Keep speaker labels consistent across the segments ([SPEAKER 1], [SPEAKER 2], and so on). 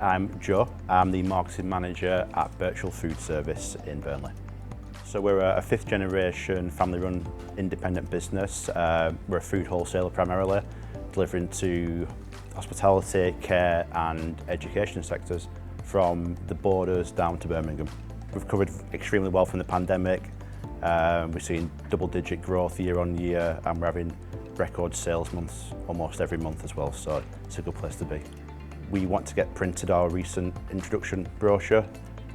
[SPEAKER 1] I'm Joe. I'm the marketing manager at Birchall Foodservice in Burnley. So we're a fifth generation family-run independent business. We're a food wholesaler primarily, delivering to hospitality, care and education sectors from the borders down to Birmingham. We've recovered extremely well from the pandemic. We've seen double-digit growth year on year, and we're having record sales months almost every month as well, so it's a good place to be. We want to get printed our recent introduction brochure,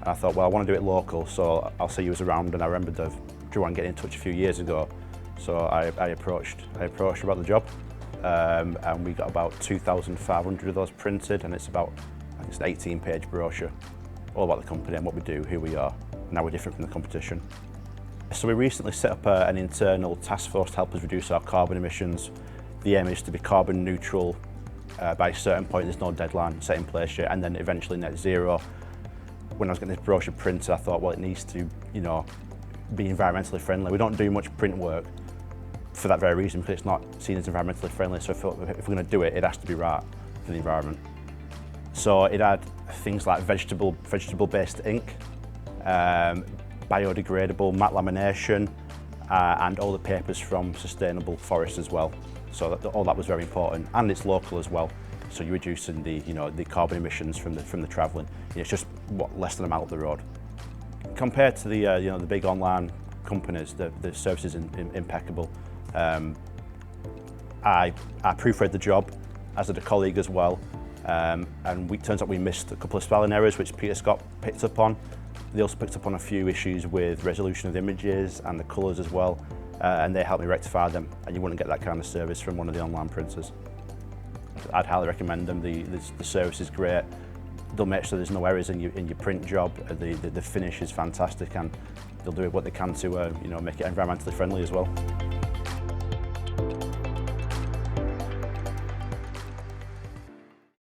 [SPEAKER 1] and I thought, well, I want to do it local, so I'll see you was around, and I remembered Drew getting in touch a few years ago, so I approached about the job, and we got about 2,500 of those printed, and it's about, I think it's an 18-page brochure, all about the company and what we do, who we are, and how we're different from the competition. So we recently set up an internal task force to help us reduce our carbon emissions. The aim is to be carbon neutral by a certain point. There's no deadline set in place yet, and then eventually net zero. When I was getting this brochure printed, I thought, well, it needs to, be environmentally friendly. We don't do much print work for that very reason, because it's not seen as environmentally friendly. So if we're going to do it, it has to be right for the environment. So it had things like vegetable-based ink, biodegradable matte lamination, and all the papers from sustainable forests as well. So all that was very important, and it's local as well. So you're reducing the carbon emissions from the travelling. It's just less than a mile up the road. Compared to the big online companies, the service is impeccable. I proofread the job, as did a colleague as well, and it turns out we missed a couple of spelling errors which Peter Scott picked up on. They also picked up on a few issues with resolution of the images and the colours as well, and they helped me rectify them, and you wouldn't get that kind of service from one of the online printers. I'd highly recommend them. The service is great. They'll make sure there's no errors in your print job. The finish is fantastic, and they'll do what they can to make it environmentally friendly as well.